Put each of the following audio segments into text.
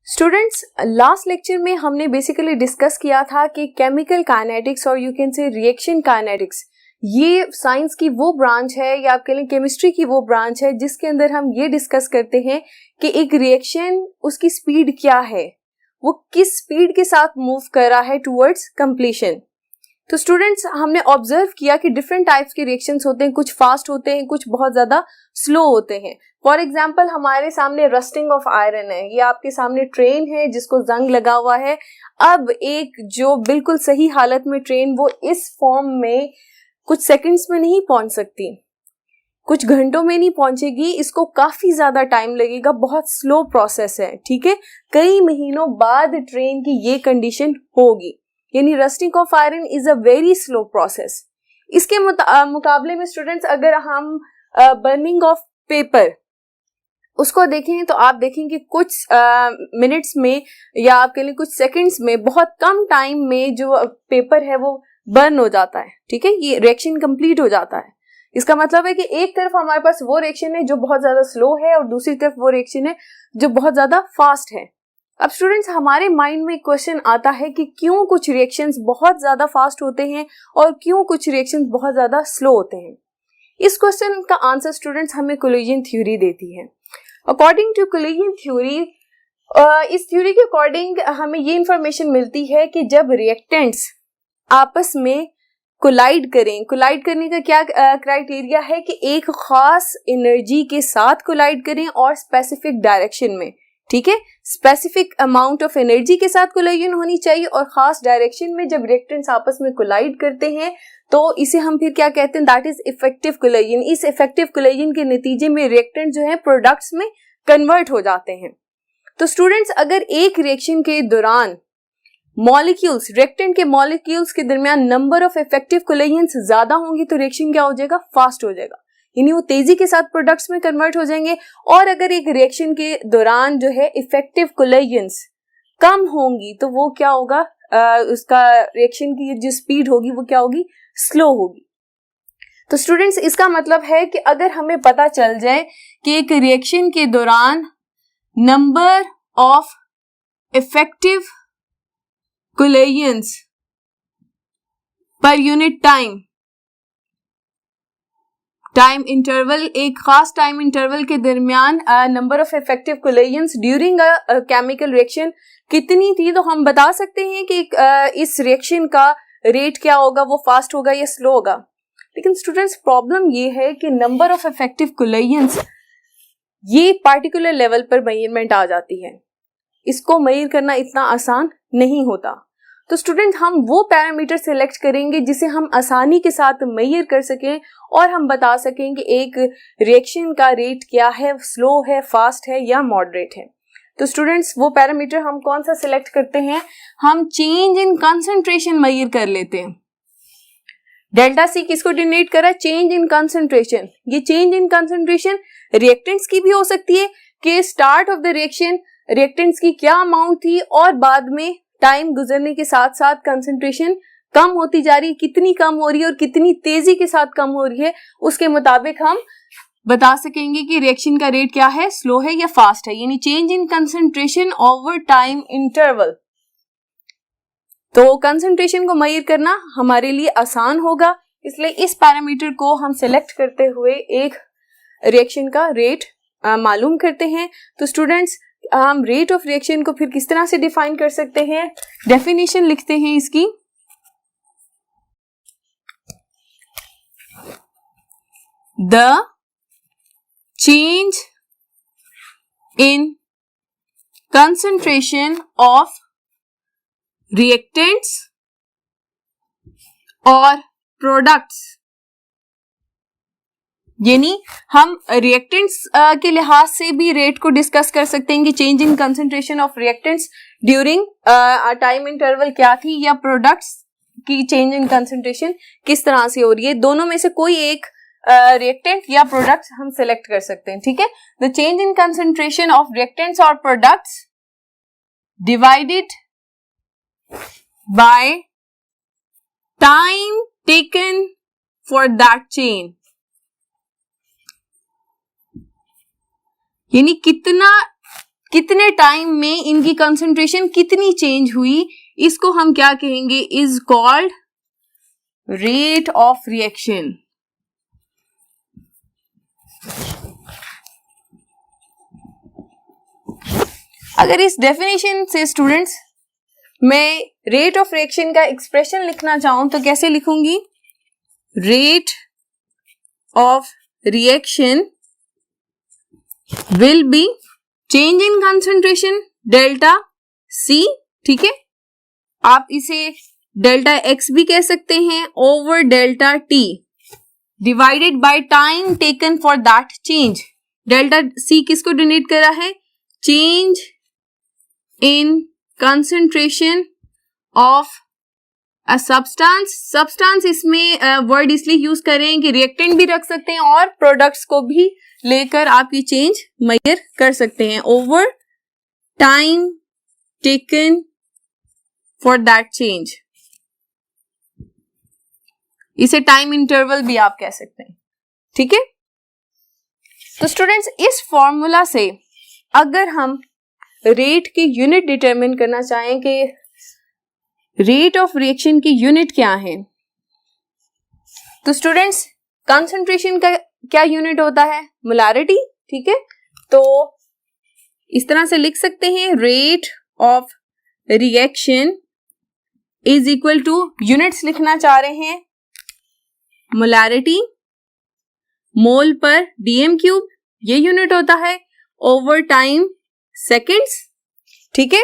Students, last lecture में हमने basically discuss किया था कि केमिकल काइनेटिक्स और यू कैन से रिएक्शन काइनेटिक्स, ये साइंस की वो ब्रांच है या आप कह लें केमिस्ट्री की वो ब्रांच है जिसके अंदर हम ये डिस्कस करते हैं कि एक रिएक्शन, उसकी स्पीड क्या है, वो किस स्पीड के साथ मूव कर रहा है टुवर्ड्स कंप्लीशन। तो स्टूडेंट्स, हमने ऑब्जर्व किया कि डिफरेंट टाइप्स के रिएक्शंस होते हैं, कुछ फास्ट होते हैं, कुछ बहुत ज्यादा स्लो होते हैं। फॉर एग्जाम्पल, हमारे सामने रस्टिंग ऑफ आयरन है, ये आपके सामने ट्रेन है जिसको जंग लगा हुआ है। अब एक जो बिल्कुल सही हालत में ट्रेन, वो इस फॉर्म में कुछ सेकंड्स में नहीं पहुंच सकती, कुछ घंटों में नहीं पहुंचेगी, इसको काफी ज्यादा टाइम लगेगा, बहुत स्लो प्रोसेस है, ठीक है। कई महीनों बाद ट्रेन की ये कंडीशन होगी, यानी rusting of iron is a very slow process. इसके मुकाबले में स्टूडेंट्स, अगर हम बर्निंग ऑफ पेपर उसको देखें तो आप देखेंगे कुछ मिनट्स में या आप कह लें कुछ सेकंड्स में, बहुत कम टाइम में जो पेपर है वो बर्न हो जाता है, ठीक है। ये रिएक्शन कंप्लीट हो जाता है। इसका मतलब है कि एक तरफ हमारे पास वो रिएक्शन है जो बहुत ज्यादा स्लो है और दूसरी तरफ वो रिएक्शन है जो बहुत ज्यादा फास्ट है। अब स्टूडेंट्स, हमारे माइंड में क्वेश्चन आता है कि क्यों कुछ रिएक्शंस बहुत ज्यादा फास्ट होते हैं और क्यों कुछ रिएक्शंस बहुत ज्यादा स्लो होते हैं। इस क्वेश्चन का आंसर स्टूडेंट्स हमें कोलिजन थ्योरी देती है। अकॉर्डिंग टू कोलिजन थ्योरी, इस थ्योरी के अकॉर्डिंग हमें ये इंफॉर्मेशन मिलती है कि जब रिएक्टेंट्स आपस में कोलाइड करें, कोलाइड करने का क्या क्राइटेरिया है कि एक खास एनर्जी के साथ कोलाइड करें और स्पेसिफिक डायरेक्शन में, ठीक है। स्पेसिफिक अमाउंट ऑफ एनर्जी के साथ कोलाइजन होनी चाहिए और खास डायरेक्शन में जब रिएक्टेंट्स आपस में कोलाइड करते हैं तो इसे हम फिर क्या कहते हैं, दैट इज इफेक्टिव कोलाइजन। इस इफेक्टिव कोलाइजन के नतीजे में रिएक्टेंट जो है प्रोडक्ट्स में कन्वर्ट हो जाते हैं। तो स्टूडेंट्स, अगर एक रिएक्शन के दौरान मॉलिक्यूल्स, रिएक्टेंट के मॉलिक्यूल्स के दरमियान नंबर ऑफ इफेक्टिव कोलाइजन्स ज्यादा होंगे तो रिएक्शन क्या हो जाएगा, फास्ट हो जाएगा, यानी वो तेजी के साथ प्रोडक्ट्स में कन्वर्ट हो जाएंगे। और अगर एक रिएक्शन के दौरान जो है इफेक्टिव कोलाइजन्स कम होंगी तो वो क्या होगा, उसका रिएक्शन की जो स्पीड होगी वो क्या होगी, स्लो होगी। तो स्टूडेंट्स, इसका मतलब है कि अगर हमें पता चल जाए कि एक रिएक्शन के दौरान number of effective कोलाइजन्स per unit time interval, एक खास टाइम इंटरवल के दरमियान number of effective collisions during a chemical reaction कितनी थी, तो हम बता सकते हैं कि इस रिएक्शन का रेट क्या होगा, वो फास्ट होगा या स्लो होगा। लेकिन स्टूडेंट्स, प्रॉब्लम ये है कि नंबर ऑफ इफेक्टिव कोलाइजन्स ये पार्टिकुलर लेवल पर मेजरमेंट आ जाती है, इसको मेजर करना इतना आसान नहीं होता। तो स्टूडेंट, हम वो पैरामीटर सिलेक्ट करेंगे जिसे हम आसानी के साथ मेजर कर सकें और हम बता सकें कि एक रिएक्शन का रेट क्या है, स्लो है, फास्ट है या मॉडरेट है। तो स्टूडेंट्स, वो पैरामीटर हम कौन सा सिलेक्ट करते हैं, हम चेंज इन कंसंट्रेशन मेजर कर लेते हैं। डेल्टा सी किसको डिनोट करा, चेंज इन कंसंट्रेशन। ये चेंज इन कंसंट्रेशन रिएक्टेंट्स की भी हो सकती है कि start of the reaction reactants की क्या अमाउंट थी और बाद में टाइम गुजरने के साथ साथ कंसंट्रेशन कम होती जा रही है, कितनी कम हो रही है और कितनी तेजी के साथ कम हो रही है, उसके मुताबिक हम बता सकेंगे कि रिएक्शन का रेट क्या है, स्लो है या फास्ट है, यानी change in concentration over time interval. तो कंसंट्रेशन को मेजर करना हमारे लिए आसान होगा, इसलिए इस पैरामीटर को हम सिलेक्ट करते हुए एक रिएक्शन का रेट मालूम करते हैं। तो स्टूडेंट्स, हम रेट ऑफ रिएक्शन को फिर किस तरह से डिफाइन कर सकते हैं, डेफिनेशन लिखते हैं इसकी। The change in concentration of reactants और प्रोडक्ट्स, यानी हम रिएक्टेंट्स के लिहाज से भी रेट को डिस्कस कर सकते हैं कि change in concentration of reactants during time interval क्या थी, या प्रोडक्ट्स की चेंज इन कंसंट्रेशन किस तरह से हो रही है। दोनों में से कोई एक रिएक्टेंट या प्रोडक्ट्स हम सेलेक्ट कर सकते हैं, ठीक है। The change in concentration of reactants और products divided by time taken for that chain, यानी कितना कितने टाइम में इनकी कंसंट्रेशन कितनी चेंज हुई, इसको हम क्या कहेंगे, is called rate of reaction. अगर इस डेफिनेशन से स्टूडेंट्स मैं रेट ऑफ रिएक्शन का एक्सप्रेशन लिखना चाहूं तो कैसे लिखूंगी, rate of reaction will B change in concentration delta C, ठीक है, आप इसे डेल्टा X भी कह सकते हैं, over delta T divided by time taken for that change. Delta C किसको डिनोट कर रहा है, change in concentration of a substance इसमें वर्ड इसलिए यूज करें कि रिएक्टेंट भी रख सकते हैं और प्रोडक्ट्स को भी लेकर आप ये चेंज मेजर कर सकते हैं, over time taken for that change. इसे टाइम इंटरवल भी आप कह सकते हैं, ठीक है। तो स्टूडेंट्स इस फॉर्मूला से अगर हम रेट की यूनिट डिटरमिन करना चाहें कि रेट ऑफ रिएक्शन की यूनिट क्या है, तो स्टूडेंट्स कंसंट्रेशन का क्या यूनिट होता है, मोलारिटी, ठीक है। तो इस तरह से लिख सकते हैं, rate of reaction is equal to, units लिखना चाह रहे हैं, मोलारिटी मोल पर डीएम क्यूब, ये यूनिट होता है, ओवर टाइम सेकेंड्स, ठीक है।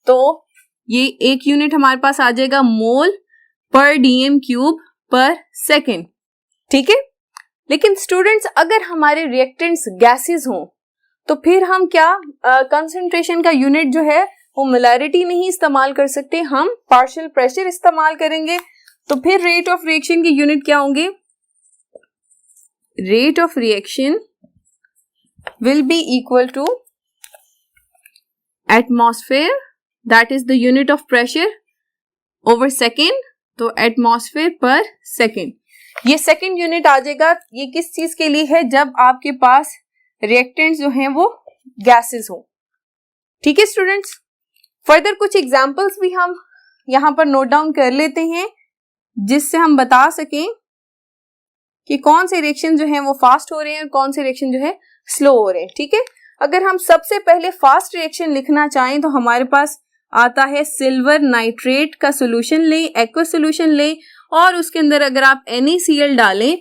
तो ये एक यूनिट हमारे पास आ जाएगा मोल पर डीएम क्यूब पर सेकेंड, ठीक है। लेकिन स्टूडेंट्स अगर हमारे रिएक्टेंट्स गैसेस हों तो फिर हम क्या कंसंट्रेशन का यूनिट जो है वो मोलारिटी नहीं इस्तेमाल कर सकते, हम पार्शियल प्रेशर इस्तेमाल करेंगे। तो फिर रेट ऑफ रिएक्शन की यूनिट क्या होंगे, rate of reaction will be equal to atmosphere, that is the unit of pressure, over second, तो एटमॉस्फेयर पर सेकेंड। ये सेकेंड यूनिट आ जाएगा, ये किस चीज के लिए है, जब आपके पास रिएक्टेंट्स जो हैं वो गैसेस हो, ठीक है स्टूडेंट्स। फर्दर कुछ एग्जांपल्स भी हम यहां पर नोट डाउन कर लेते हैं जिससे हम बता सकें कि कौन से रिएक्शन जो हैं वो फास्ट हो रहे हैं और कौन से रिएक्शन जो है स्लो हो रहे हैं, ठीक है। अगर हम सबसे पहले फास्ट रिएक्शन लिखना चाहें तो हमारे पास आता है सिल्वर नाइट्रेट का सोल्यूशन लें, एक्वा सोल्यूशन लें और उसके अंदर अगर आप NaCl डालें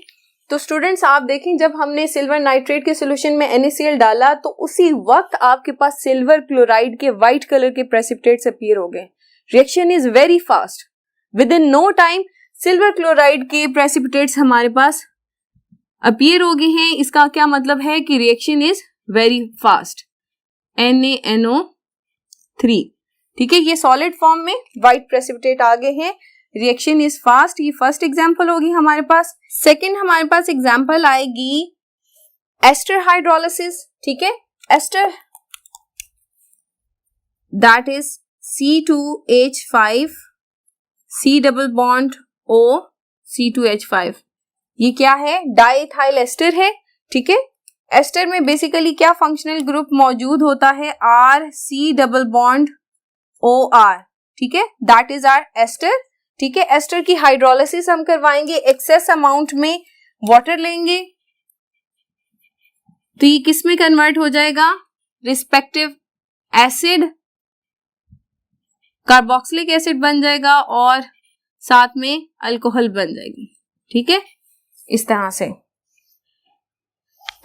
तो स्टूडेंट्स आप देखें जब हमने सिल्वर नाइट्रेट के सोल्यूशन में NaCl डाला तो उसी वक्त आपके पास सिल्वर क्लोराइड के व्हाइट कलर के प्रेसिपिटेट्स अपीयर हो गए। Reaction is very fast, within no time silver chloride के प्रेसिपिटेट्स हमारे पास अपीयर हो गए हैं। इसका क्या मतलब है कि reaction is very fast, NaNO3, ठीक है। ये सॉलिड फॉर्म में व्हाइट प्रेसिपिटेट आ गए हैं, रिएक्शन इज फास्ट। ये फर्स्ट एग्जांपल होगी हमारे पास। सेकंड हमारे पास एग्जांपल आएगी एस्टर हाइड्रोलिसिस, ठीक है। Ester that is C2H5 C double bond O C2H5, ये क्या है, डाइथाइल एस्टर है, ठीक है। एस्टर में बेसिकली क्या फंक्शनल ग्रुप मौजूद होता है, RC डबल बॉन्ड OR, ठीक है, दैट इज आर एस्टर, ठीक है। एस्टर की हाइड्रोलिसिस हम करवाएंगे, एक्सेस अमाउंट में वाटर लेंगे तो ये किस में कन्वर्ट हो जाएगा, रिस्पेक्टिव एसिड, कार्बोक्सिलिक एसिड बन जाएगा और साथ में अल्कोहल बन जाएगी, ठीक है, इस तरह से।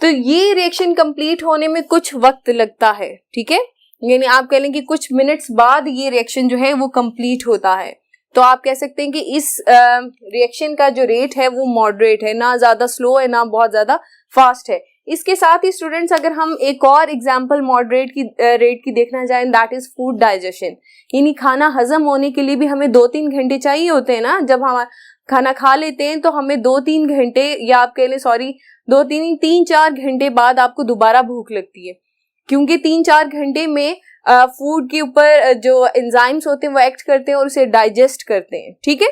तो ये रिएक्शन कंप्लीट होने में कुछ वक्त लगता है, ठीक है, यानी आप कह लें कि कुछ मिनट्स बाद ये रिएक्शन जो है वो कंप्लीट होता है। तो आप कह सकते हैं कि इस रिएक्शन का जो रेट है वो मॉडरेट है, ना ज्यादा स्लो है ना बहुत ज्यादा फास्ट है। इसके साथ ही स्टूडेंट्स अगर हम एक और एग्जांपल मॉडरेट की रेट की देखना चाहें, दैट इज फूड डाइजेशन, यानी खाना हजम होने के लिए भी हमें 2-3 घंटे चाहिए होते हैं ना। जब हम खाना खा लेते हैं तो हमें 2-3 घंटे या आप कह लें 3-4 घंटे बाद आपको दोबारा भूख लगती है, क्योंकि 3-4 घंटे में फूड के ऊपर जो एंजाइम्स होते हैं वो एक्ट करते हैं और उसे डाइजेस्ट करते हैं, ठीक है।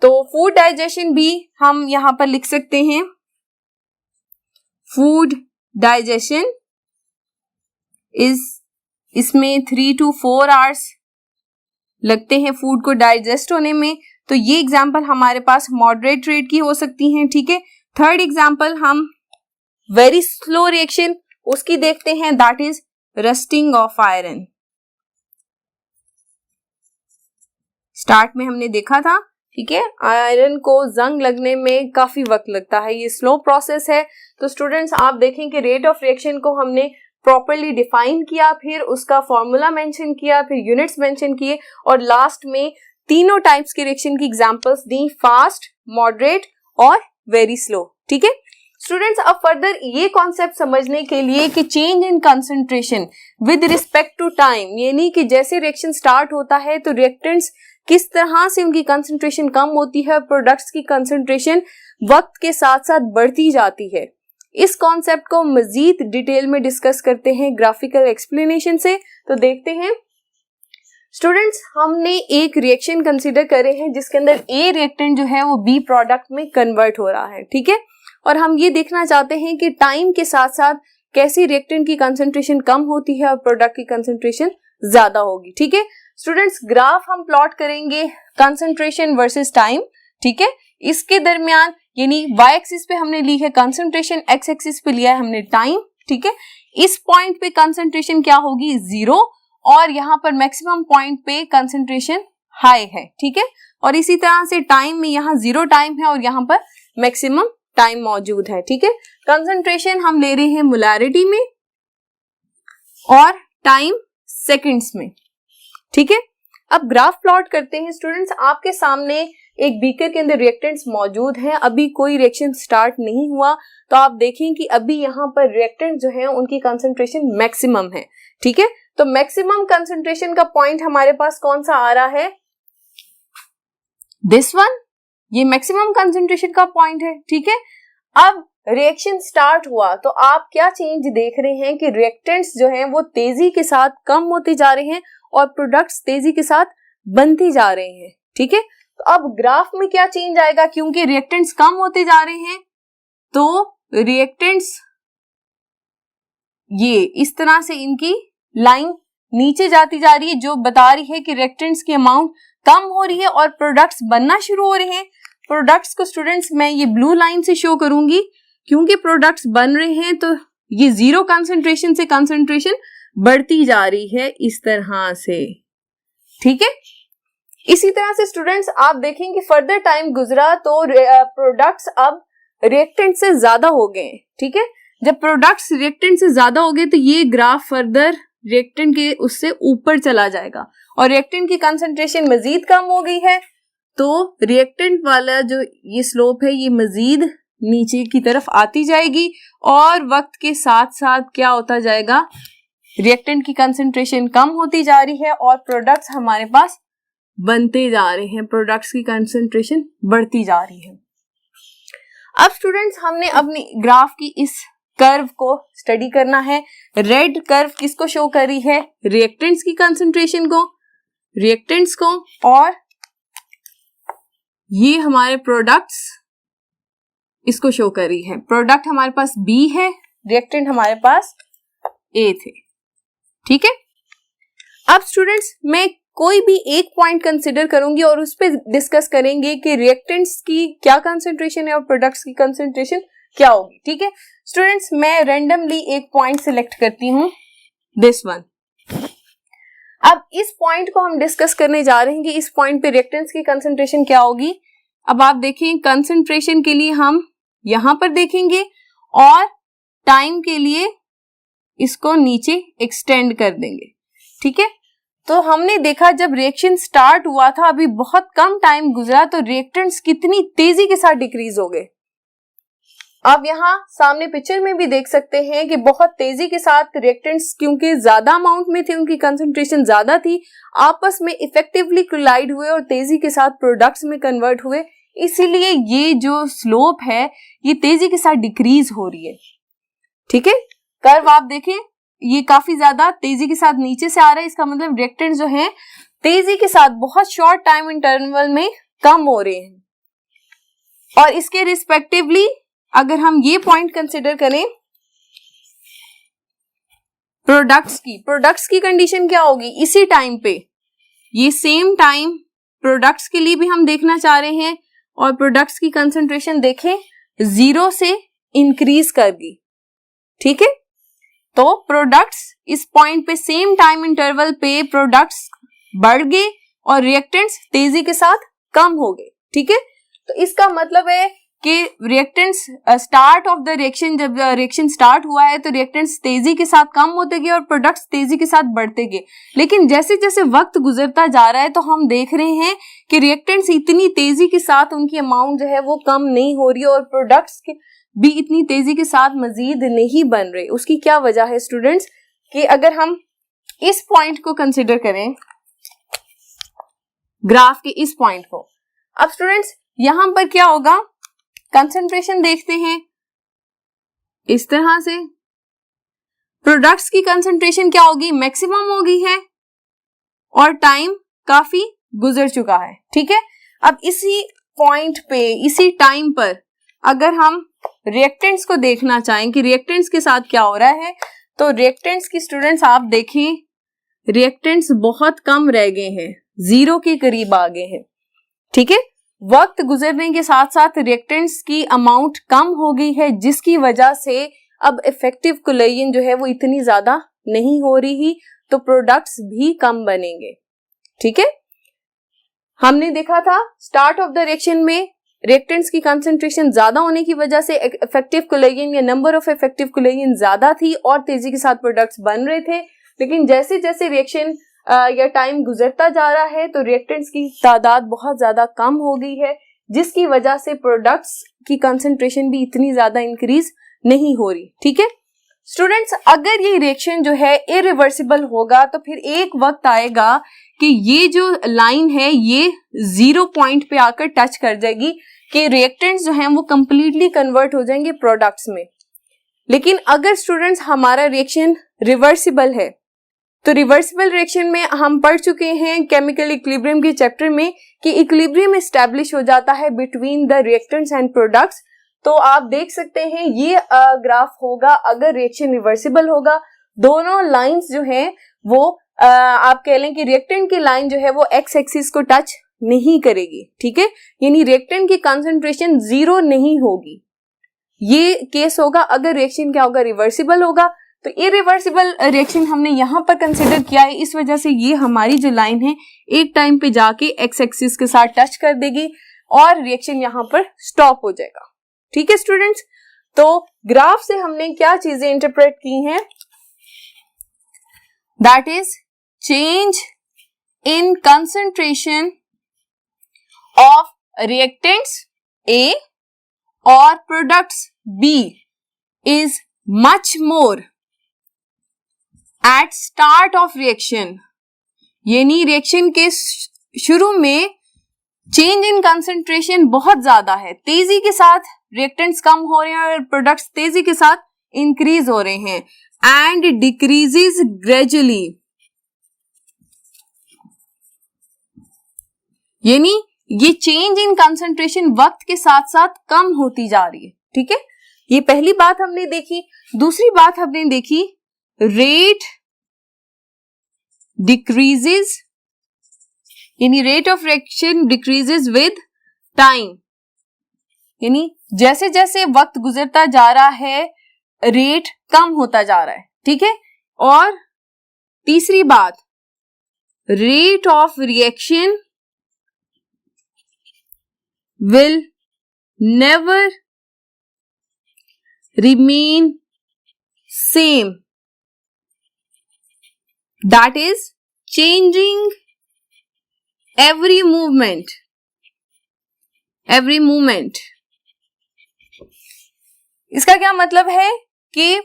तो फूड डाइजेशन भी हम यहाँ पर लिख सकते हैं, फूड डाइजेशन इज इसमें 3 to 4 आवर्स लगते हैं फूड को डाइजेस्ट होने में। तो ये एग्जाम्पल हमारे पास मॉडरेट रेट की हो सकती हैं, ठीक है। थर्ड एग्जाम्पल हम वेरी स्लो रिएक्शन उसकी देखते हैं, that is rusting of iron. Start में हमने देखा था, ठीक है, आयरन को जंग लगने में काफी वक्त लगता है, ये स्लो प्रोसेस है। तो स्टूडेंट्स आप देखें कि रेट ऑफ रिएक्शन को हमने प्रॉपरली डिफाइन किया, फिर उसका फॉर्मूला मेंशन किया, फिर यूनिट्स मेंशन किए और लास्ट में तीनों टाइप्स के रिएक्शन की एग्जांपल्स दी, फास्ट, मॉडरेट और वेरी स्लो, ठीक है। स्टूडेंट्स अब फर्दर ये कॉन्सेप्ट समझने के लिए कि change in concentration with respect to time, यानी कि जैसे रिएक्शन स्टार्ट होता है तो रिएक्टेंट्स किस तरह से उनकी कंसंट्रेशन कम होती है, प्रोडक्ट्स की कंसंट्रेशन वक्त के साथ साथ बढ़ती जाती है। इस कॉन्सेप्ट को मजीद डिटेल में डिस्कस करते हैं ग्राफिकल एक्सप्लेनेशन से। तो देखते हैं स्टूडेंट्स, हमने एक रिएक्शन कंसीडर करे हैं जिसके अंदर ए रिएक्टेंट जो है वो बी प्रोडक्ट में कन्वर्ट हो रहा है, ठीक है। और हम ये देखना चाहते हैं कि टाइम के साथ साथ कैसे रिएक्टेंट की कंसंट्रेशन कम होती है और प्रोडक्ट की कंसंट्रेशन ज्यादा होगी, ठीक है। स्टूडेंट्स ग्राफ हम प्लॉट करेंगे कंसंट्रेशन वर्सेस टाइम, ठीक है। इसके दरमियान यानी y एक्सिस पे हमने ली है कंसंट्रेशन, x एक्सिस पे लिया है हमने टाइम, ठीक है। इस पॉइंट पे कंसंट्रेशन क्या होगी, 0, और यहाँ पर मैक्सिमम पॉइंट पे कंसंट्रेशन हाई है, ठीक है। और इसी तरह से टाइम में यहाँ 0 टाइम है और यहाँ पर मैक्सिमम टाइम मौजूद है, ठीक है। कंसंट्रेशन हम ले रहे हैं मोलैरिटी में और टाइम सेकंड्स में, ठीक है। अब ग्राफ प्लॉट करते हैं स्टूडेंट्स। आपके सामने एक बीकर के अंदर रिएक्टेंट्स मौजूद हैं, अभी कोई रिएक्शन स्टार्ट नहीं हुआ, तो आप देखें कि अभी यहाँ पर रिएक्टेंट जो है उनकी कंसंट्रेशन मैक्सिमम है, ठीक है। तो मैक्सिमम कंसंट्रेशन का पॉइंट हमारे पास कौन सा आ रहा है, दिस वन, ये मैक्सिमम कंसंट्रेशन का पॉइंट है, ठीक है। अब रिएक्शन स्टार्ट हुआ तो आप क्या चेंज देख रहे हैं कि रिएक्टेंट्स जो हैं वो तेजी के साथ कम होते जा रहे हैं और प्रोडक्ट्स तेजी के साथ बनते जा रहे हैं, ठीक है। तो अब ग्राफ में क्या चेंज आएगा, क्योंकि रिएक्टेंट्स कम होते जा रहे हैं तो रिएक्टेंट्स ये इस तरह से इनकी लाइन नीचे जाती जा रही है, जो बता रही है कि रिएक्टेंट्स की अमाउंट कम हो रही है और प्रोडक्ट्स बनना शुरू हो रहे हैं। प्रोडक्ट्स को स्टूडेंट्स मैं ये ब्लू लाइन से शो करूंगी, क्योंकि प्रोडक्ट्स बन रहे हैं तो ये 0 कंसंट्रेशन से कंसंट्रेशन बढ़ती जा रही है इस तरह से, ठीक है। इसी तरह से स्टूडेंट्स आप देखेंगे फर्दर टाइम गुजरा तो प्रोडक्ट्स अब रिएक्टेंट से ज्यादा हो गए, ठीक है। जब प्रोडक्ट्स रिएक्टेंट से ज्यादा हो गए तो ये ग्राफ फर्दर रिएक्टेंट के उससे ऊपर चला जाएगा और रिएक्टेंट की कंसंट्रेशन मजीद कम हो गई है, तो रिएक्टेंट वाला जो ये स्लोप है ये मजीद नीचे की तरफ आती जाएगी और वक्त के साथ साथ क्या होता जाएगा, रिएक्टेंट की कंसंट्रेशन कम होती जा रही है और प्रोडक्ट्स हमारे पास बनते जा रहे हैं, प्रोडक्ट्स की कंसंट्रेशन बढ़ती जा रही है। अब स्टूडेंट्स हमने अपनी ग्राफ की इस कर्व को स्टडी करना है। रेड कर्व किसको शो कर रही है, रिएक्टेंट्स की कंसंट्रेशन को, रिएक्टेंट्स को, और ये हमारे प्रोडक्ट्स इसको शो कर रही है। प्रोडक्ट हमारे पास B है, रिएक्टेंट हमारे पास A थे, ठीक है। अब स्टूडेंट्स मैं कोई भी एक पॉइंट कंसिडर करूंगी और उस पर डिस्कस करेंगे कि रिएक्टेंट्स की क्या कंसंट्रेशन है और प्रोडक्ट्स की कंसंट्रेशन क्या होगी, ठीक है। स्टूडेंट्स मैं रैंडमली एक पॉइंट सिलेक्ट करती हूं, दिस वन। अब इस पॉइंट को हम डिस्कस करने जा रहे हैं कि इस पॉइंट पे रिएक्टेंट्स की कंसंट्रेशन क्या होगी। अब आप देखें कंसंट्रेशन के लिए हम यहां पर देखेंगे और टाइम के लिए इसको नीचे एक्सटेंड कर देंगे, ठीक है। तो हमने देखा जब रिएक्शन स्टार्ट हुआ था, अभी बहुत कम टाइम गुजरा तो रिएक्टेंट्स कितनी तेजी के साथ डिक्रीज हो गए। आप यहाँ सामने पिक्चर में भी देख सकते हैं कि बहुत तेजी के साथ रिएक्टेंट्स, क्योंकि ज्यादा अमाउंट में थे, उनकी कंसंट्रेशन ज्यादा थी, आपस में इफेक्टिवली कोलाइड हुए और तेजी के साथ प्रोडक्ट्स में कन्वर्ट हुए। इसीलिए ये जो स्लोप है ये तेजी के साथ डिक्रीज हो रही है, ठीक है। कर्व आप देखें ये काफी ज्यादा तेजी के साथ नीचे से आ रहा है, इसका मतलब रिएक्टेंट्स जो है तेजी के साथ बहुत शॉर्ट टाइम इंटरवल में कम हो रहे हैं। और इसके रिस्पेक्टिवली अगर हम ये पॉइंट कंसिडर करें प्रोडक्ट्स की कंडीशन क्या होगी, इसी टाइम पे, ये सेम टाइम प्रोडक्ट्स के लिए भी हम देखना चाह रहे हैं और प्रोडक्ट्स की कंसंट्रेशन देखें 0 से इंक्रीज कर गई, ठीक है। तो प्रोडक्ट्स इस पॉइंट पे सेम टाइम इंटरवल पे प्रोडक्ट्स बढ़ गए और रिएक्टेंट्स तेजी के साथ कम हो गए, ठीक है। तो इसका मतलब है कि reactants start of the reaction, जब रिएक्शन स्टार्ट हुआ है तो रिएक्टेंट्स तेजी के साथ कम होते गए और प्रोडक्ट्स तेजी के साथ बढ़ते गए। लेकिन जैसे जैसे वक्त गुजरता जा रहा है तो हम देख रहे हैं कि रिएक्टेंट्स इतनी तेजी के साथ उनकी अमाउंट जो है वो कम नहीं हो रही और प्रोडक्ट्स भी इतनी तेजी के साथ मजीद नहीं बन रहे। उसकी क्या वजह है स्टूडेंट्स, कि अगर हम इस पॉइंट को कंसिडर करें, ग्राफ के इस पॉइंट को, अब स्टूडेंट्स यहां पर क्या होगा, कंसंट्रेशन देखते हैं इस तरह से, प्रोडक्ट्स की कंसंट्रेशन क्या होगी, मैक्सिमम हो गई है और टाइम काफी गुजर चुका है, ठीक है। अब इसी पॉइंट पे, इसी टाइम पर अगर हम रिएक्टेंट्स को देखना चाहें कि रिएक्टेंट्स के साथ क्या हो रहा है, तो रिएक्टेंट्स की स्टूडेंट्स आप देखें, रिएक्टेंट्स बहुत कम रह गए हैं, 0 के करीब आ गए हैं, ठीक है। वक्त गुजरने के साथ साथ रिएक्टेंट्स की अमाउंट कम हो गई है, जिसकी वजह से अब इफेक्टिव कोलेजन जो है वो इतनी ज्यादा नहीं हो रही, तो प्रोडक्ट्स भी कम बनेंगे, ठीक है। हमने देखा था स्टार्ट ऑफ द रिएक्शन में रिएक्टेंट्स की कंसंट्रेशन ज्यादा होने की वजह से इफेक्टिव कोलेजन या नंबर ऑफ इफेक्टिव कोलेजन ज्यादा थी और तेजी के साथ प्रोडक्ट्स बन रहे थे। लेकिन जैसे जैसे रिएक्शन या टाइम गुजरता जा रहा है तो रिएक्टेंट्स की तादाद बहुत ज्यादा कम हो गई है, जिसकी वजह से प्रोडक्ट्स की कंसंट्रेशन भी इतनी ज्यादा इंक्रीज नहीं हो रही, ठीक है। स्टूडेंट्स अगर ये रिएक्शन जो है इरिवर्सिबल होगा तो फिर एक वक्त आएगा कि ये जो लाइन है ये 0 पॉइंट पे आकर टच कर जाएगी कि रिएक्टेंट्स जो हैं वो कंप्लीटली कन्वर्ट हो जाएंगे प्रोडक्ट्स में। लेकिन अगर स्टूडेंट्स हमारा रिएक्शन रिवर्सिबल है, तो रिवर्सिबल रिएक्शन में हम पढ़ चुके हैं केमिकल इक्विलिब्रियम के चैप्टर में कि इक्विलिब्रियम एस्टैब्लिश हो जाता है between the reactants and products. तो आप देख सकते हैं ये ग्राफ होगा अगर रिएक्शन रिवर्सिबल होगा, दोनों लाइंस जो हैं वो आप कह लें कि रिएक्टेंट की लाइन जो है वो एक्स एक्सिस को टच नहीं करेगी, ठीक है। यानी रिएक्टेंट की कंसंट्रेशन 0 नहीं होगी, ये केस होगा अगर रिएक्शन क्या होगा, रिवर्सिबल होगा। तो इरिवर्सिबल रिएक्शन हमने यहां पर कंसिडर किया है, इस वजह से ये हमारी जो लाइन है एक टाइम पे जाके एक्स एक्सिस के साथ टच कर देगी और रिएक्शन यहां पर स्टॉप हो जाएगा, ठीक है स्टूडेंट्स। तो ग्राफ से हमने क्या चीजें इंटरप्रेट की हैं, that is change in concentration of reactants A और products B is much more at start of reaction, यानी रिएक्शन के शुरू में चेंज इन कंसंट्रेशन बहुत ज्यादा है, तेजी के साथ रिएक्टेंट्स कम हो रहे हैं और प्रोडक्ट्स तेजी के साथ इंक्रीज हो रहे हैं, एंड डिक्रीजेस ग्रेजुअली, यानी ये चेंज इन कंसंट्रेशन वक्त के साथ साथ कम होती जा रही है, ठीक है। ये पहली बात हमने देखी। दूसरी बात हमने देखी रेट डिक्रीजेस, यानी rate of reaction decreases with time, यानी जैसे जैसे वक्त गुजरता जा रहा है रेट कम होता जा रहा है, ठीक है। और तीसरी बात rate of reaction will never remain same, that is changing every movement, इसका क्या मतलब है कि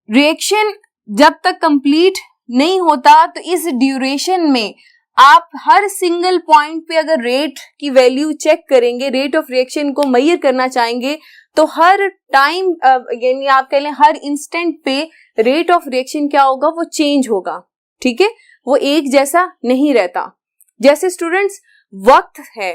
रिएक्शन जब तक कंप्लीट नहीं होता तो इस ड्यूरेशन में आप हर सिंगल पॉइंट पे अगर रेट की वैल्यू चेक करेंगे, रेट ऑफ रिएक्शन को मेजर करना चाहेंगे, तो हर टाइम यानी आप कह लें हर इंस्टेंट पे रेट ऑफ रिएक्शन क्या होगा, वो चेंज होगा, ठीक है। वो एक जैसा नहीं रहता। जैसे स्टूडेंट्स वक्त है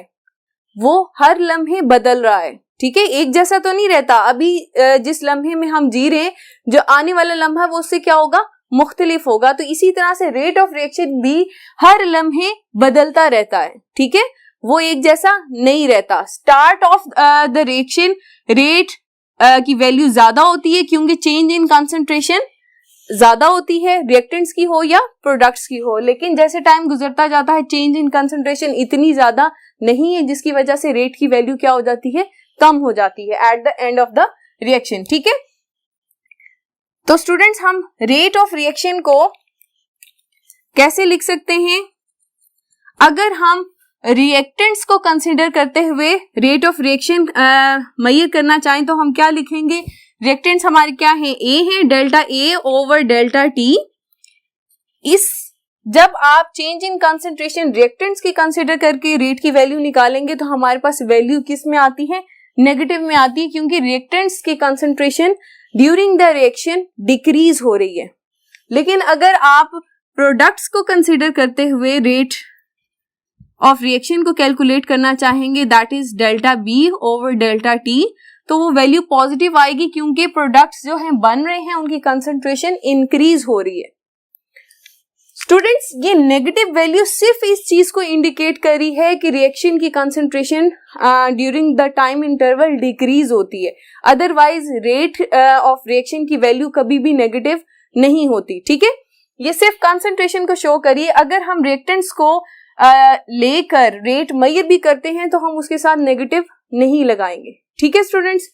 वो हर लम्हे बदल रहा है, ठीक है, एक जैसा तो नहीं रहता। अभी जिस लम्हे में हम जी रहे हैं, जो आने वाला लम्हा वो उससे क्या होगा, मुख्तलिफ होगा। तो इसी तरह से रेट ऑफ रिएक्शन भी हर लम्हे बदलता रहता है, ठीक है, वो एक जैसा नहीं रहता। Start of the reaction rate की वैल्यू ज्यादा होती है क्योंकि चेंज इन कंसंट्रेशन ज्यादा होती है, रिएक्टेंट्स की हो या प्रोडक्ट्स की हो, लेकिन जैसे टाइम गुजरता जाता है चेंज इन कंसंट्रेशन इतनी ज्यादा नहीं है, जिसकी वजह से रेट की वैल्यू क्या हो जाती है, कम हो जाती है at the end of the reaction, ठीक है। तो स्टूडेंट्स हम रेट ऑफ रिएक्शन को कैसे लिख सकते हैं? अगर हम रिएक्टेंट्स को कंसीडर करते हुए रेट ऑफ रिएक्शन मेजर करना चाहें तो हम क्या लिखेंगे? रिएक्टेंट्स हमारे क्या है? ए है, delta A over delta T. इस जब आप चेंज इन कंसंट्रेशन रिएक्टेंट्स की कंसीडर करके रेट की वैल्यू निकालेंगे तो हमारे पास वैल्यू किस में आती है? नेगेटिव में आती है, क्योंकि रिएक्टेंट्स की concentration during the reaction decrease हो रही है। लेकिन अगर आप प्रोडक्ट्स को कंसीडर करते हुए रेट ऑफ रिएक्शन को कैलकुलेट करना चाहेंगे, that is delta B over delta T, तो वो वैल्यू पॉजिटिव आएगी क्योंकि प्रोडक्ट्स जो हैं बन रहे हैं उनकी कंसंट्रेशन इंक्रीज हो रही है। स्टूडेंट्स, ये नेगेटिव वैल्यू सिर्फ इस चीज को इंडिकेट कर रही है कि रिएक्शन की concentration during the time interval decrease होती है, अदरवाइज रेट ऑफ रिएक्शन की वैल्यू कभी भी नेगेटिव नहीं होती, ठीक है। ये सिर्फ कंसंट्रेशन को शो करिए। अगर हम रिएक्टेंट्स को लेकर रेट मेजर भी करते हैं तो हम उसके साथ नेगेटिव नहीं लगाएंगे, ठीक है स्टूडेंट्स।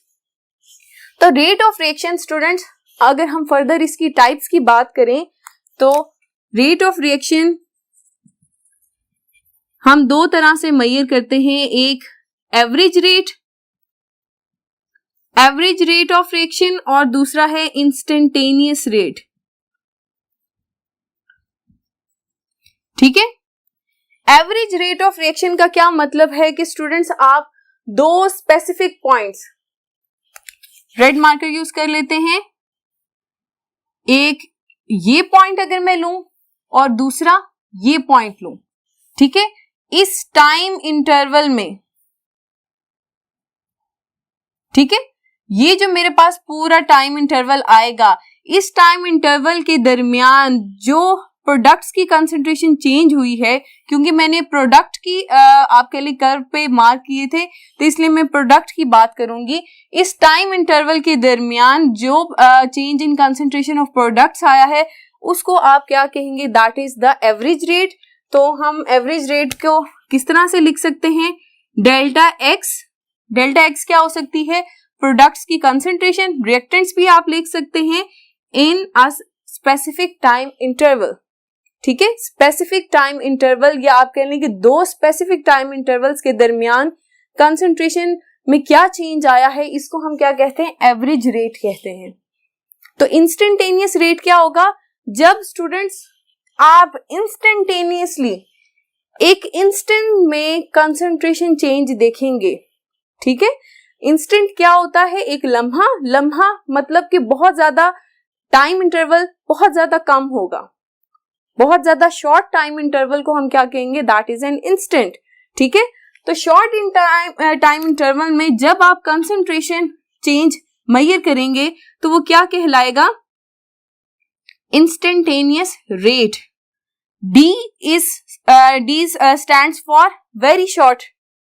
तो रेट ऑफ रिएक्शन स्टूडेंट्स, अगर हम फर्दर इसकी टाइप्स की बात करें तो रेट ऑफ रिएक्शन हम दो तरह से मेजर करते हैं, एक एवरेज रेट ऑफ रिएक्शन और दूसरा है इंस्टेंटेनियस रेट, ठीक है। एवरेज रेट ऑफ रिएक्शन का क्या मतलब है कि स्टूडेंट्स आप दो specific points red marker use कर लेते हैं, एक ये पॉइंट अगर मैं लूं और दूसरा ये पॉइंट लूं, ठीक है, इस टाइम इंटरवल में, ठीक है, ये जो मेरे पास पूरा टाइम इंटरवल आएगा, इस टाइम इंटरवल के दरमियान जो प्रोडक्ट्स की कंसंट्रेशन चेंज हुई है, क्योंकि मैंने प्रोडक्ट की आपके लिए कर्व पे मार्क किए थे तो इसलिए मैं प्रोडक्ट की बात करूंगी। इस टाइम इंटरवल के दरमियान जो change in concentration of products आया है उसको आप क्या कहेंगे? That is the average rate. तो हम एवरेज रेट को किस तरह से लिख सकते हैं? डेल्टा एक्स क्या हो सकती है? प्रोडक्ट्स की कंसंट्रेशन, रिएक्टेंट्स भी आप लिख सकते हैं इन अ स्पेसिफिक टाइम इंटरवल, ठीक है। स्पेसिफिक टाइम इंटरवल या आप कह लें कि दो स्पेसिफिक टाइम इंटरवल्स के दरमियान कंसंट्रेशन में क्या चेंज आया है, इसको हम क्या कहते हैं? एवरेज रेट कहते हैं। तो इंस्टेंटेनियस रेट क्या होगा? जब स्टूडेंट्स आप इंस्टेंटेनियसली एक इंस्टेंट में कंसंट्रेशन चेंज देखेंगे, ठीक है। इंस्टेंट क्या होता है? एक लम्हा मतलब कि बहुत ज्यादा टाइम इंटरवल बहुत ज्यादा कम होगा, बहुत ज्यादा शॉर्ट टाइम इंटरवल को हम क्या कहेंगे? दैट इज एन इंस्टेंट, ठीक है। तो शॉर्ट इन टाइम इंटरवल में जब आप कंसंट्रेशन चेंज मेजर करेंगे तो वो क्या कहलाएगा? Instantaneous rate. D stands for very short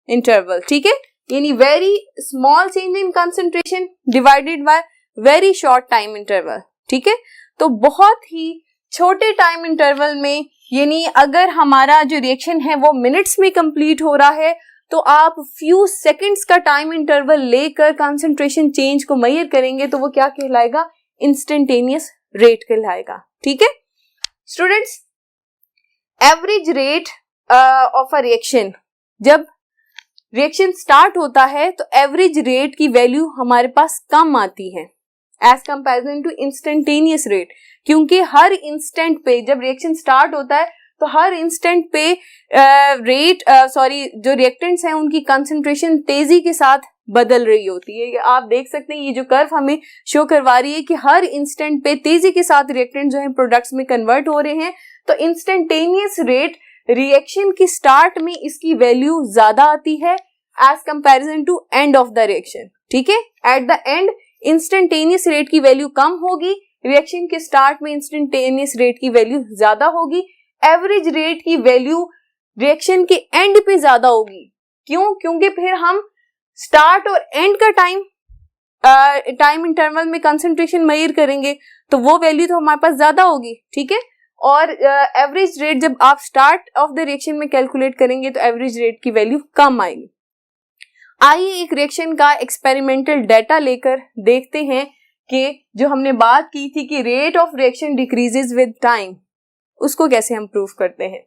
interval, ठीक है, यानी very small change in concentration divided by very short time interval, ठीक है। तो बहुत ही छोटे टाइम इंटरवल में, यानी अगर हमारा जो रिएक्शन है वो मिनट्स में कंप्लीट हो रहा है तो आप फ्यू सेकंड्स का टाइम इंटरवल लेकर कंसंट्रेशन चेंज को मेजर करेंगे तो वो क्या कहलाएगा? इंस्टेंटेनियस रेट कहलाएगा, ठीक है students. Average rate of a reaction, जब रिएक्शन स्टार्ट होता है तो एवरेज रेट की वैल्यू हमारे पास कम आती है as comparison to instantaneous rate, क्योंकि हर इंस्टेंट पे जब रिएक्शन स्टार्ट होता है तो हर इंस्टेंट पे जो रिएक्टेंट्स हैं उनकी कंसंट्रेशन तेजी के साथ बदल रही होती है। आप देख सकते हैं ये जो कर्व हमें शो करवा रही है कि हर इंस्टेंट पे तेजी के साथ रिएक्टेंट जो है प्रोडक्ट्स में कन्वर्ट हो रहे हैं। तो इंस्टेंटेनियस रेट रिएक्शन की स्टार्ट में इसकी वैल्यू ज्यादा आती है as comparison to end of the reaction, ठीक है। At the end instantaneous rate की वैल्यू कम होगी रिएक्शन के स्टार्ट में इंस्टेंटेनियस रेट की वैल्यू ज्यादा होगी, एवरेज रेट की वैल्यू रिएक्शन के एंड पे ज्यादा होगी। क्यों? क्योंकि फिर हम स्टार्ट और एंड का टाइम इंटरवल में कंसंट्रेशन मेजर करेंगे तो वो वैल्यू तो हमारे पास ज्यादा होगी, ठीक है। और एवरेज रेट जब आप स्टार्ट ऑफ द रिएक्शन में कैलकुलेट करेंगे तो एवरेज रेट की वैल्यू कम आएगी। आइए एक रिएक्शन का एक्सपेरिमेंटल डाटा लेकर देखते हैं कि जो हमने बात की थी कि rate of reaction decreases with time, उसको कैसे हम प्रूव करते हैं।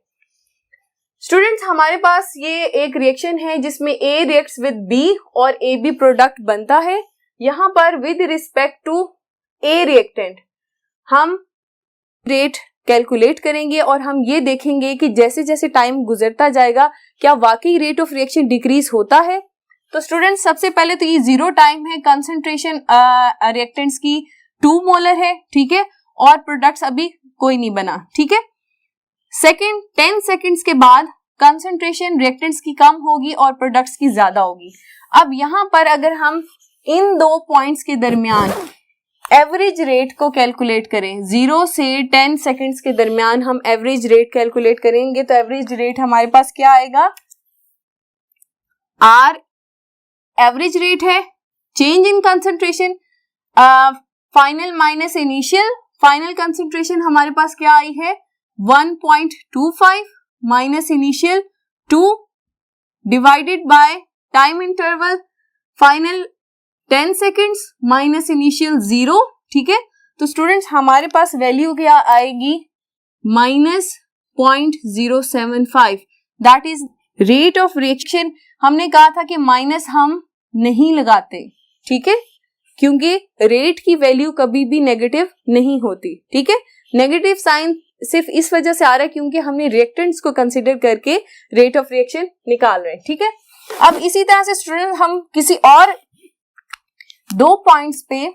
स्टूडेंट्स, हमारे पास ये एक रिएक्शन है जिसमें A रिएक्ट्स विद B और AB प्रोडक्ट बनता है। यहाँ पर with respect to A reactant हम रेट कैलकुलेट करेंगे और हम ये देखेंगे कि जैसे जैसे टाइम गुजरता जाएगा क्या वाकई रेट ऑफ रिएक्शन डिक्रीज होता है। तो स्टूडेंट्स, सबसे पहले तो ये 0 टाइम है, कंसंट्रेशन रिएक्टेंट्स की 2 मोलर है, ठीक है, और प्रोडक्ट्स अभी कोई नहीं बना, ठीक है। सेकेंड, 10 सेकेंड्स के बाद कंसंट्रेशन रिएक्टेंट्स की कम होगी और प्रोडक्ट्स की ज्यादा होगी। अब यहाँ पर अगर हम इन 2 पॉइंट्स के दरमियान एवरेज रेट को कैलकुलेट करें, 0 से 10 सेकेंड्स के दरमियान हम एवरेज रेट कैलकुलेट करेंगे तो एवरेज रेट हमारे पास क्या आएगा, आर एवरेज रेट है, change in concentration final minus initial, final concentration हमारे पास क्या आई है 1.25 minus initial 2 divided by time interval final 10 seconds minus initial 0, ठीक है। तो स्टूडेंट्स, हमारे पास वैल्यू क्या आएगी -0.075, that is rate of reaction. हमने कहा था कि माइनस हम नहीं लगाते, ठीक है, क्योंकि रेट की वैल्यू कभी भी नेगेटिव नहीं होती, ठीक है। नेगेटिव साइन सिर्फ इस वजह से आ रहा है क्योंकि हमने रिएक्टेंट्स को कंसीडर करके रेट ऑफ रिएक्शन निकाल रहे हैं, ठीक है। अब इसी तरह से स्टूडेंट हम किसी और 2 पॉइंट्स पे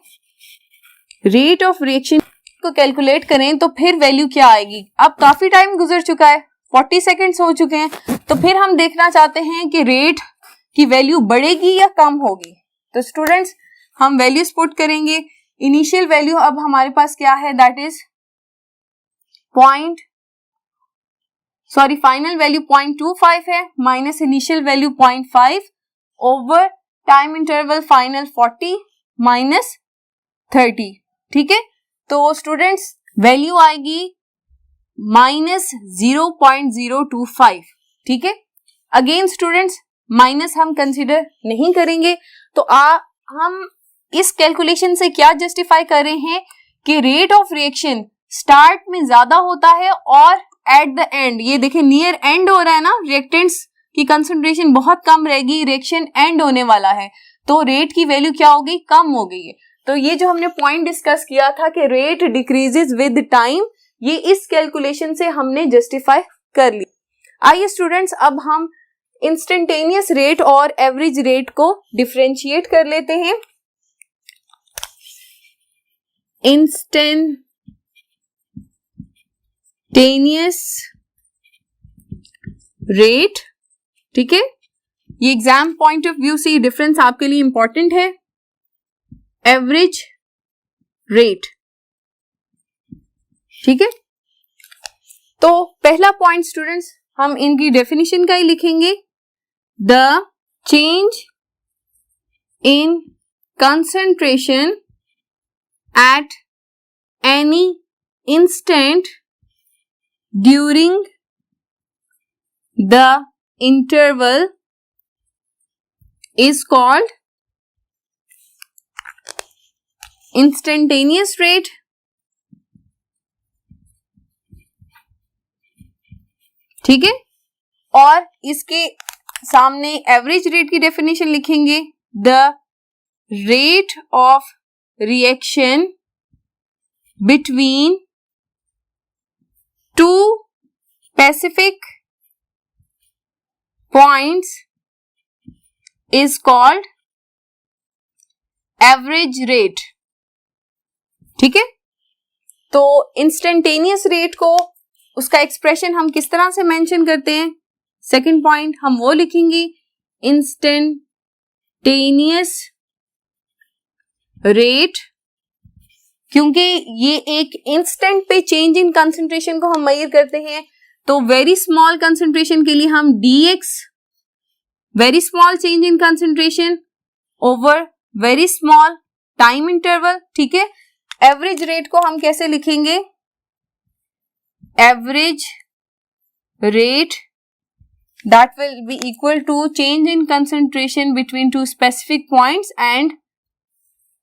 रेट ऑफ रिएक्शन को कैलकुलेट करें तो फिर वैल्यू क्या आएगी। अब काफी टाइम गुजर चुका है, 40 सेकेंड्स हो चुके हैं, तो फिर हम देखना चाहते हैं कि रेट की वैल्यू बढ़ेगी या कम होगी। तो स्टूडेंट्स, हम वैल्यूज पुट करेंगे। इनिशियल वैल्यू अब हमारे पास क्या है, दैट इज फाइनल वैल्यू 0.25 है minus initial value 0.5 over time interval final 40 minus 30, ठीक है। तो स्टूडेंट्स, वैल्यू आएगी -0.025, ठीक है। अगेन स्टूडेंट्स, माइनस हम कंसिडर नहीं करेंगे, तो हम इस कैलकुलेशन से क्या जस्टिफाई कर रहे हैं कि रेट ऑफ रिएक्शन स्टार्ट में ज्यादा होता है और एट द एंड, ये देखिए नियर एंड हो रहा है ना, रिएक्टेंट्स की कंसंट्रेशन बहुत कम रहेगी, रिएक्शन एंड होने वाला है, तो रेट की वैल्यू क्या हो गई, कम हो गई है। तो ये जो हमने पॉइंट डिस्कस किया था कि रेट डिक्रीजेस विद टाइम, ये इस कैलकुलेशन से हमने जस्टिफाई कर लिया। आइए स्टूडेंट्स, अब हम इंस्टेंटेनियस रेट और एवरेज रेट को डिफरेंशिएट कर लेते हैं। इंस्टेंटेनियस रेट, ठीक है, ये एग्जाम पॉइंट ऑफ व्यू से डिफरेंस आपके लिए इंपॉर्टेंट है। एवरेज रेट, ठीक है। तो पहला पॉइंट स्टूडेंट्स, हम इनकी डेफिनेशन का ही लिखेंगे, the change in concentration at any instant during the interval is called instantaneous rate, ठीक है। और इसके सामने एवरेज रेट की डेफिनेशन लिखेंगे, the rate of reaction between two specific points is called average rate, ठीक है। तो इंस्टेंटेनियस रेट को, उसका एक्सप्रेशन हम किस तरह से मेंशन करते हैं, सेकंड पॉइंट हम वो लिखेंगे, इंस्टेंटेनियस rate क्योंकि ये एक इंस्टेंट पे चेंज इन कंसंट्रेशन को हम मेजर करते हैं, तो वेरी स्मॉल कंसंट्रेशन के लिए हम dx very small change in concentration over very small time interval, ठीक है। एवरेज रेट को हम कैसे लिखेंगे, average rate that will be equal to change in concentration between two specific points and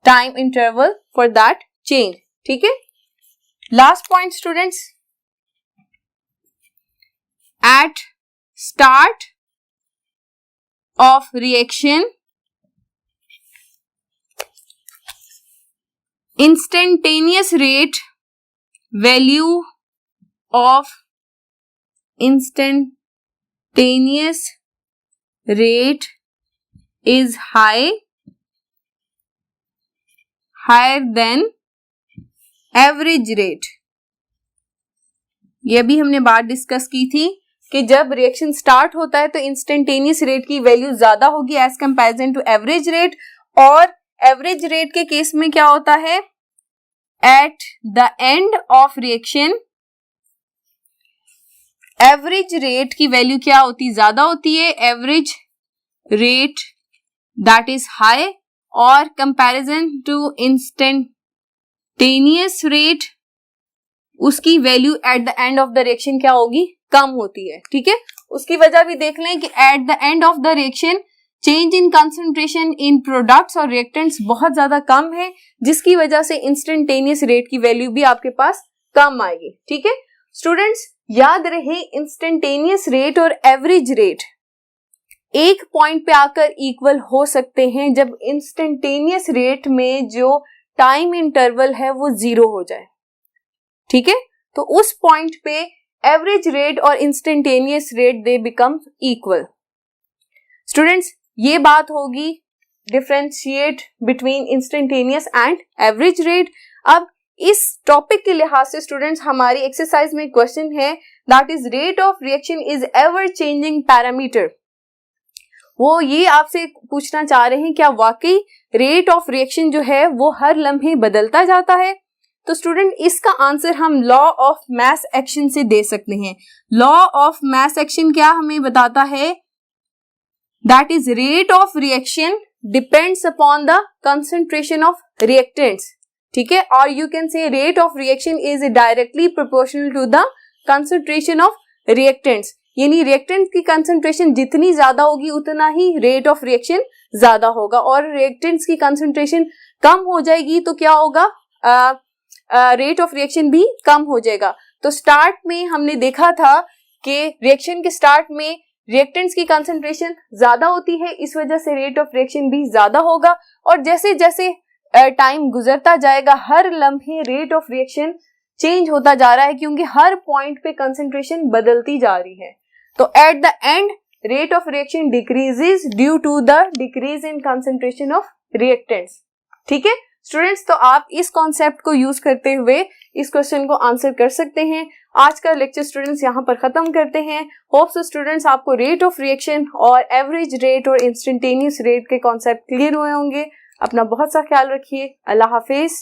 time interval for that change, ठीक है। Last point students, at start of reaction instantaneous rate value of instantaneous rate is higher than average rate। ये भी हमने बात discuss की थी कि जब रिएक्शन स्टार्ट होता है तो इंस्टेंटेनियस रेट की वैल्यू ज्यादा होगी as comparison to average rate, और एवरेज रेट के केस में क्या होता है, at the end of reaction average rate की वैल्यू क्या होती, ज्यादा होती है, average rate that is high, और कंपैरिजन टू इंस्टेंटेनियस रेट उसकी value at the end of the reaction क्या होगी, कम होती है, ठीक है। उसकी वजह भी देख लें कि eight the end of the reaction change in concentration in products और रिएक्टेंट्स बहुत ज्यादा कम है, जिसकी वजह से इंस्टेंटेनियस रेट की वैल्यू भी आपके पास कम आएगी, ठीक है। स्टूडेंट्स याद रहे इंस्टेंटेनियस रेट और एवरेज रेट एक पॉइंट पे आकर इक्वल हो सकते हैं जब इंस्टेंटेनियस रेट में जो टाइम इंटरवल है वो 0 हो जाए, ठीक है। तो उस पॉइंट पे एवरेज रेट और instantaneous rate they become equal. Students ये बात होगी differentiate between instantaneous and average rate. अब इस टॉपिक के लिहाज से स्टूडेंट्स हमारी एक्सरसाइज में क्वेश्चन है that is rate of reaction is ever changing parameter. वो ये आपसे पूछना चाह रहे हैं क्या वाकई रेट ऑफ रिएक्शन जो है वो हर लम्हे बदलता जाता है। तो स्टूडेंट इसका आंसर हम लॉ ऑफ मास एक्शन से दे सकते हैं। लॉ ऑफ मास एक्शन क्या हमें बताता है, that is rate of reaction depends upon the concentration of reactants, ठीक है। और you can say rate of reaction is directly proportional to the concentration of reactants, यानी रिएक्टेंट्स की कंसंट्रेशन जितनी ज्यादा होगी उतना ही रेट ऑफ रिएक्शन ज्यादा होगा, और रिएक्टेंट्स की कंसंट्रेशन कम हो जाएगी तो क्या होगा, रेट ऑफ रिएक्शन भी कम हो जाएगा। तो स्टार्ट में हमने देखा था कि रिएक्शन के स्टार्ट में रिएक्टेंट्स की कंसंट्रेशन ज्यादा होती है, इस वजह से रेट ऑफ रिएक्शन भी ज्यादा होगा, और जैसे जैसे टाइम गुजरता जाएगा हर लम्हे रेट ऑफ रिएक्शन चेंज होता जा रहा है, क्योंकि हर पॉइंट पे कंसंट्रेशन बदलती जा रही है। तो at the end rate of reaction decreases due to the decrease in concentration of reactants, ठीक है स्टूडेंट्स। तो आप इस कॉन्सेप्ट को यूज करते हुए इस क्वेश्चन को आंसर कर सकते हैं। आज का लेक्चर स्टूडेंट्स यहाँ पर खत्म करते हैं। होप सो स्टूडेंट्स आपको रेट ऑफ रिएक्शन और एवरेज रेट और इंस्टेंटेनियस रेट के कॉन्सेप्ट क्लियर हुए होंगे। अपना बहुत सा ख्याल रखिए। अल्लाह हाफिज।